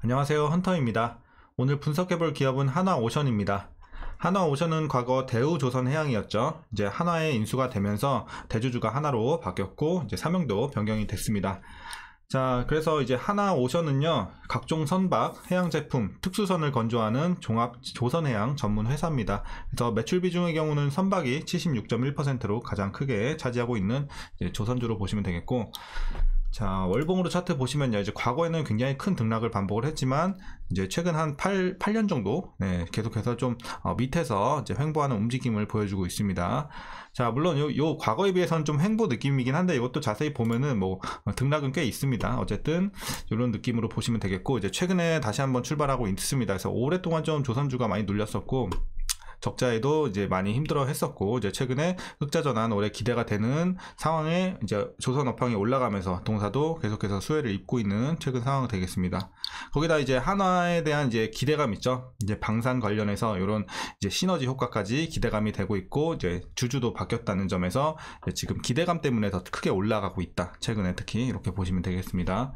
안녕하세요, 헌터입니다. 오늘 분석해볼 기업은 한화오션입니다. 한화오션은 과거 대우조선해양이었죠. 이제 한화의 인수가 되면서 대주주가 하나로 바뀌었고 이제 사명도 변경이 됐습니다. 자, 그래서 이제 한화오션은요, 각종 선박, 해양 제품, 특수선을 건조하는 종합 조선해양 전문 회사입니다. 그래서 매출 비중의 경우는 선박이 76.1%로 가장 크게 차지하고 있는 조선주로 보시면 되겠고, 자, 월봉으로 차트 보시면요, 이제 과거에는 굉장히 큰 등락을 반복을 했지만, 이제 최근 한 8년 정도, 계속해서 좀, 밑에서 이제 횡보하는 움직임을 보여주고 있습니다. 자, 물론 요 과거에 비해서는 좀 횡보 느낌이긴 한데, 이것도 자세히 보면은 등락은 꽤 있습니다. 어쨌든, 이런 느낌으로 보시면 되겠고, 이제 최근에 다시 한번 출발하고 있습니다. 그래서 오랫동안 좀 조선주가 많이 눌렸었고, 적자에도 이제 많이 힘들어 했었고, 이제 최근에 흑자 전환 올해 기대가 되는 상황에 이제 조선 업황이 올라가면서 동사도 계속해서 수혜를 입고 있는 최근 상황이 되겠습니다. 거기다 이제 한화에 대한 이제 기대감 있죠. 이제 방산 관련해서 이런 이제 시너지 효과까지 기대감이 되고 있고, 이제 주주도 바뀌었다는 점에서 지금 기대감 때문에 더 크게 올라가고 있다. 최근에 특히 이렇게 보시면 되겠습니다.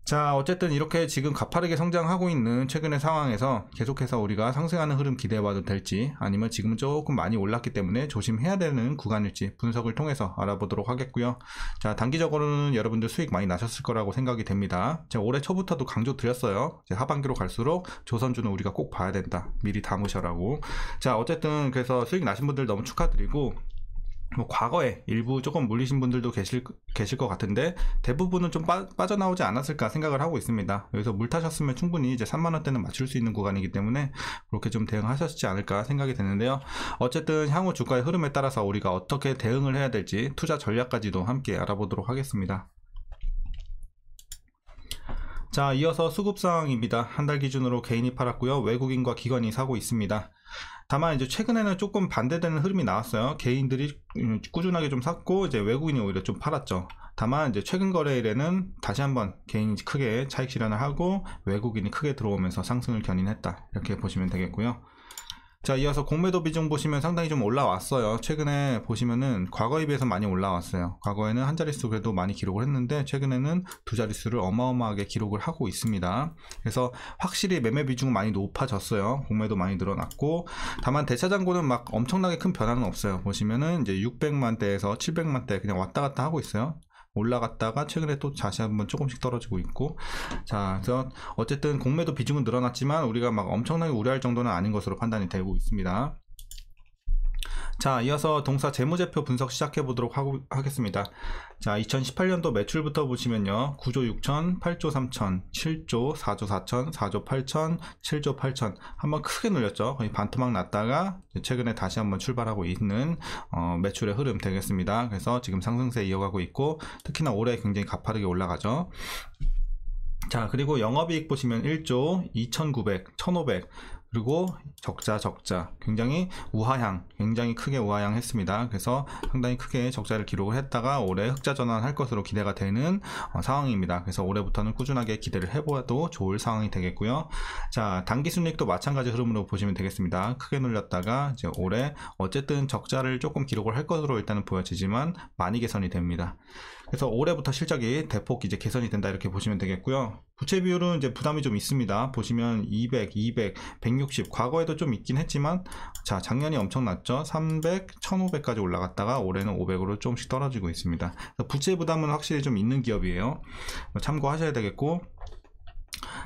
자, 어쨌든 이렇게 지금 가파르게 성장하고 있는 최근의 상황에서 계속해서 우리가 상승하는 흐름 기대해봐도 될지, 아니면 지금은 조금 많이 올랐기 때문에 조심해야 되는 구간일지 분석을 통해서 알아보도록 하겠고요. 자, 단기적으로는 여러분들 수익 많이 나셨을 거라고 생각이 됩니다. 제가 올해 초부터도 강조 드렸어요. 이제 하반기로 갈수록 조선주는 우리가 꼭 봐야 된다, 미리 담으셔라고. 자, 어쨌든 그래서 수익 나신 분들 너무 축하드리고, 과거에 일부 조금 물리신 분들도 계실 것 같은데, 대부분은 좀 빠져나오지 않았을까 생각을 하고 있습니다. 여기서 물 타셨으면 충분히 이제 3만원대는 맞출 수 있는 구간이기 때문에 그렇게 좀 대응하셨지 않을까 생각이 되는데요. 어쨌든 향후 주가의 흐름에 따라서 우리가 어떻게 대응을 해야 될지 투자 전략까지도 함께 알아보도록 하겠습니다. 자, 이어서 수급 상황입니다. 한 달 기준으로 개인이 팔았고요, 외국인과 기관이 사고 있습니다. 다만 이제 최근에는 조금 반대되는 흐름이 나왔어요. 개인들이 꾸준하게 좀 샀고, 이제 외국인이 오히려 좀 팔았죠. 다만 이제 최근 거래일에는 다시 한번 개인이 크게 차익 실현을 하고 외국인이 크게 들어오면서 상승을 견인했다, 이렇게 보시면 되겠고요. 자, 이어서 공매도 비중 보시면 상당히 좀 올라왔어요. 최근에 보시면은 과거에 비해서 많이 올라왔어요. 과거에는 한 자릿수 그래도 많이 기록을 했는데, 최근에는 두 자릿수를 어마어마하게 기록을 하고 있습니다. 그래서 확실히 매매 비중은 많이 높아졌어요. 공매도 많이 늘어났고, 다만 대차장고는 막 엄청나게 큰 변화는 없어요. 보시면은 이제 600만대에서 700만대 그냥 왔다 갔다 하고 있어요. 올라갔다가 최근에 또 다시 한번 조금씩 떨어지고 있고. 자, 그래서 어쨌든 공매도 비중은 늘어났지만 우리가 막 엄청나게 우려할 정도는 아닌 것으로 판단이 되고 있습니다. 자, 이어서 동사 재무제표 분석 시작해 보도록 하겠습니다. 자, 2018년도 매출부터 보시면요, 9조 6천, 8조 3천, 7조, 4조 4천, 4조 8천, 7조 8천, 한번 크게 눌렸죠. 거의 반토막 났다가 최근에 다시 한번 출발하고 있는 매출의 흐름 되겠습니다. 그래서 지금 상승세 이어가고 있고, 특히나 올해 굉장히 가파르게 올라가죠. 자, 그리고 영업이익 보시면 1조 2,900, 1,500, 그리고 적자 굉장히 우하향, 굉장히 크게 우하향했습니다. 그래서 상당히 크게 적자를 기록을 했다가 올해 흑자 전환할 것으로 기대가 되는 상황입니다. 그래서 올해부터는 꾸준하게 기대를 해봐도 좋을 상황이 되겠고요. 자, 당기순이익도 마찬가지 흐름으로 보시면 되겠습니다. 크게 눌렸다가 이제 올해 어쨌든 적자를 조금 기록을 할 것으로 일단은 보여지지만 많이 개선이 됩니다. 그래서 올해부터 실적이 대폭 이제 개선이 된다, 이렇게 보시면 되겠고요. 부채 비율은 이제 부담이 좀 있습니다. 보시면 200, 200, 160, 과거에도 좀 있긴 했지만, 자, 작년이 엄청났죠. 300, 1500까지 올라갔다가 올해는 500으로 조금씩 떨어지고 있습니다. 부채 부담은 확실히 좀 있는 기업이에요. 참고하셔야 되겠고,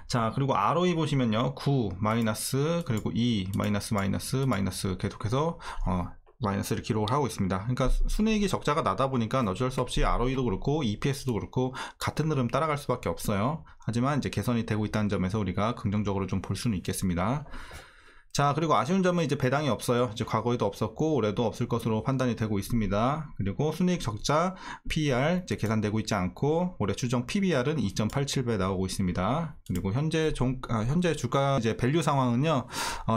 자, 그리고 ROE 보시면요, 9, 마이너스, 그리고 2, 마이너스, 계속해서 마이너스를 기록을 하고 있습니다. 그러니까 순이익이 적자가 나다 보니까 어쩔 수 없이 ROE도 그렇고 EPS도 그렇고 같은 흐름 따라갈 수밖에 없어요. 하지만 이제 개선이 되고 있다는 점에서 우리가 긍정적으로 좀 볼 수는 있겠습니다. 자, 그리고 아쉬운 점은 이제 배당이 없어요. 이제 과거에도 없었고 올해도 없을 것으로 판단이 되고 있습니다. 그리고 순이익 적자 PER 이제 계산되고 있지 않고, 올해 추정 PBR은 2.87배 나오고 있습니다. 그리고 현재 주가 이제 밸류 상황은요,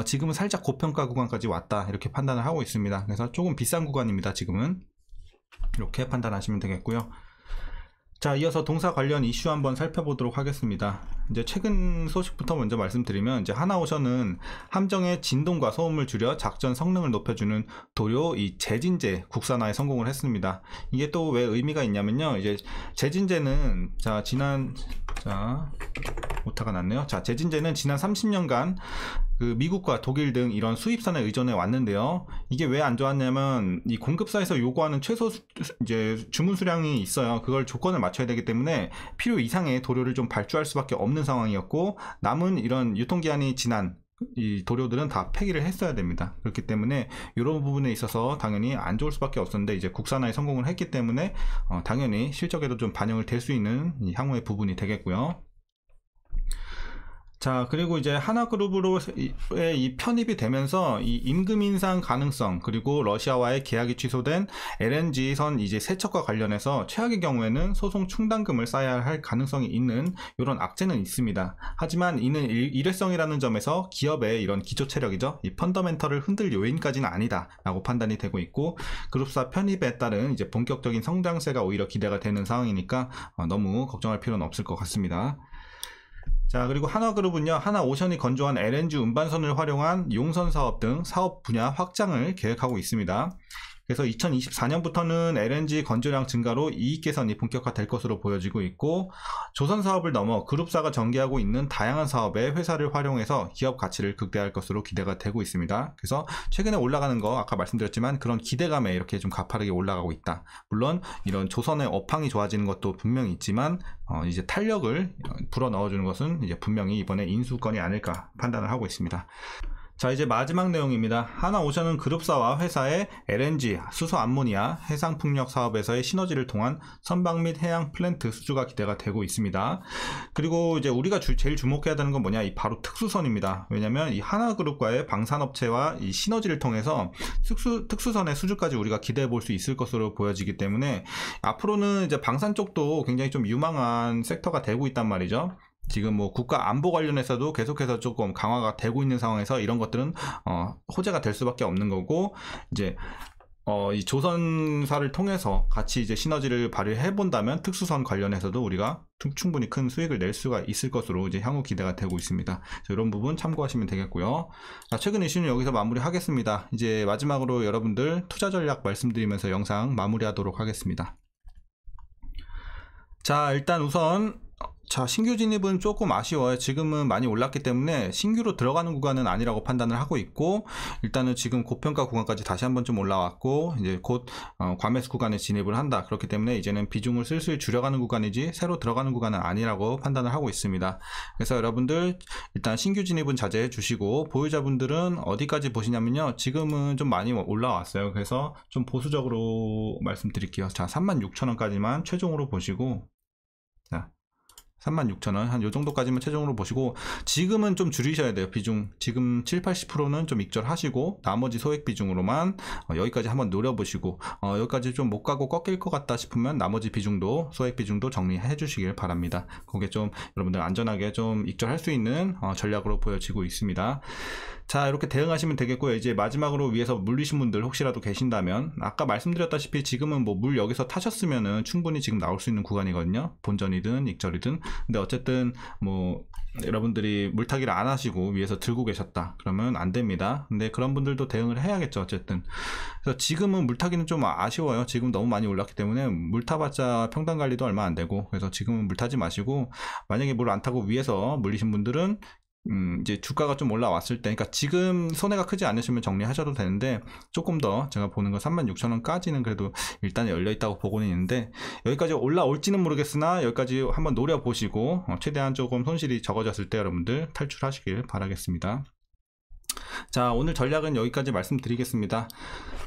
지금은 살짝 고평가 구간까지 왔다, 이렇게 판단을 하고 있습니다. 그래서 조금 비싼 구간입니다. 지금은 이렇게 판단하시면 되겠고요. 자, 이어서 동사 관련 이슈 한번 살펴보도록 하겠습니다. 이제 최근 소식부터 먼저 말씀드리면, 이제 한화오션은 함정의 진동과 소음을 줄여 작전 성능을 높여주는 도료 이 재진제 국산화에 성공을 했습니다. 이게 또 왜 의미가 있냐면요, 이제 재진제는 자 데이터가 났네요. 자, 재진제는 지난 30년간 그 미국과 독일 등 이런 수입선에 의존해 왔는데요. 이게 왜 안 좋았냐면 이 공급사에서 요구하는 최소 이제 주문 수량이 있어요. 그걸 조건을 맞춰야 되기 때문에 필요 이상의 도료를 좀 발주할 수밖에 없는 상황이었고, 남은 이런 유통기한이 지난 이 도료들은 다 폐기를 했어야 됩니다. 그렇기 때문에 이런 부분에 있어서 당연히 안 좋을 수밖에 없었는데, 이제 국산화에 성공을 했기 때문에 당연히 실적에도 좀 반영을 될 수 있는 이 향후의 부분이 되겠고요. 자, 그리고 이제 하나그룹으로의 이 편입이 되면서 이 임금 인상 가능성, 그리고 러시아와의 계약이 취소된 LNG선 이제 세척과 관련해서 최악의 경우에는 소송 충당금을 쌓아야 할 가능성이 있는 이런 악재는 있습니다. 하지만 이는 일회성이라는 점에서 기업의 이런 기초 체력이죠, 이 펀더멘털을 흔들 요인까지는 아니다 라고 판단이 되고 있고, 그룹사 편입에 따른 이제 본격적인 성장세가 오히려 기대가 되는 상황이니까 너무 걱정할 필요는 없을 것 같습니다. 자, 그리고 하나그룹은요, 하나오션이 건조한 LNG 운반선을 활용한 용선 사업 등 사업 분야 확장을 계획하고 있습니다. 그래서 2024년부터는 LNG 건조량 증가로 이익 개선이 본격화될 것으로 보여지고 있고, 조선 사업을 넘어 그룹사가 전개하고 있는 다양한 사업에 회사를 활용해서 기업 가치를 극대화할 것으로 기대가 되고 있습니다. 그래서 최근에 올라가는 거 아까 말씀드렸지만 그런 기대감에 이렇게 좀 가파르게 올라가고 있다. 물론 이런 조선의 업황이 좋아지는 것도 분명히 있지만 이제 탄력을 불어 넣어주는 것은 이제 분명히 이번에 인수권이 아닐까 판단을 하고 있습니다. 자, 이제 마지막 내용입니다. 하나오션은 그룹사와 회사의 LNG, 수소 암모니아, 해상풍력 사업에서의 시너지를 통한 선박 및 해양 플랜트 수주가 기대가 되고 있습니다. 그리고 이제 우리가 제일 주목해야 되는 건 뭐냐, 이 바로 특수선입니다. 왜냐면 이 하나그룹과의 방산업체와 이 시너지를 통해서 특수선의 수주까지 우리가 기대해 볼 수 있을 것으로 보여지기 때문에 앞으로는 이제 방산 쪽도 굉장히 좀 유망한 섹터가 되고 있단 말이죠. 지금 뭐 국가 안보 관련해서도 계속해서 조금 강화가 되고 있는 상황에서 이런 것들은 호재가 될 수밖에 없는 거고, 이제 이 조선사를 통해서 같이 이제 시너지를 발휘해 본다면 특수선 관련해서도 우리가 충분히 큰 수익을 낼 수가 있을 것으로 이제 향후 기대가 되고 있습니다. 이런 부분 참고하시면 되겠고요. 자, 최근 이슈는 여기서 마무리하겠습니다. 이제 마지막으로 여러분들 투자 전략 말씀드리면서 영상 마무리하도록 하겠습니다. 자, 일단 우선 신규 진입은 조금 아쉬워요. 지금은 많이 올랐기 때문에 신규로 들어가는 구간은 아니라고 판단을 하고 있고, 일단은 지금 고평가 구간까지 다시 한번 좀 올라왔고, 이제 곧 과매수 구간에 진입을 한다. 그렇기 때문에 이제는 비중을 슬슬 줄여가는 구간이지 새로 들어가는 구간은 아니라고 판단을 하고 있습니다. 그래서 여러분들 일단 신규 진입은 자제해 주시고, 보유자분들은 어디까지 보시냐면요, 지금은 좀 많이 올라왔어요. 그래서 좀 보수적으로 말씀드릴게요. 자, 36,000원까지만 최종으로 보시고, 자, 36,000원 한 요 정도까지만 최종으로 보시고, 지금은 좀 줄이셔야 돼요. 비중 지금 70-80%는 좀 익절하시고, 나머지 소액 비중으로만 여기까지 한번 노려보시고, 여기까지 좀 못 가고 꺾일 것 같다 싶으면 나머지 비중도, 소액 비중도 정리해 주시길 바랍니다. 그게 좀 여러분들 안전하게 좀 익절할 수 있는 전략으로 보여지고 있습니다. 자, 이렇게 대응하시면 되겠고요. 이제 마지막으로 위에서 물리신 분들 혹시라도 계신다면, 아까 말씀드렸다시피 지금은 뭐 물 여기서 타셨으면은 충분히 지금 나올 수 있는 구간이거든요. 본전이든 익절이든. 근데 어쨌든 뭐 여러분들이 물타기를 안 하시고 위에서 들고 계셨다 그러면 안 됩니다. 근데 그런 분들도 대응을 해야겠죠. 어쨌든. 그래서 지금은 물타기는 좀 아쉬워요. 지금 너무 많이 올랐기 때문에 물타봤자 평단 관리도 얼마 안 되고, 그래서 지금은 물타지 마시고, 만약에 물 안 타고 위에서 물리신 분들은 이제 주가가 좀 올라왔을 때, 그러니까 지금 손해가 크지 않으시면 정리하셔도 되는데, 조금 더 제가 보는 거 36,000원까지는 그래도 일단 열려있다고 보고는 있는데, 여기까지 올라올지는 모르겠으나 여기까지 한번 노려보시고 최대한 조금 손실이 적어졌을 때 여러분들 탈출하시길 바라겠습니다. 자, 오늘 전략은 여기까지 말씀드리겠습니다.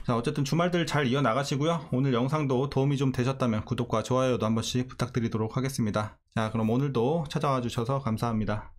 자, 어쨌든 주말들 잘 이어나가시고요. 오늘 영상도 도움이 좀 되셨다면 구독과 좋아요도 한 번씩 부탁드리도록 하겠습니다. 자, 그럼 오늘도 찾아와 주셔서 감사합니다.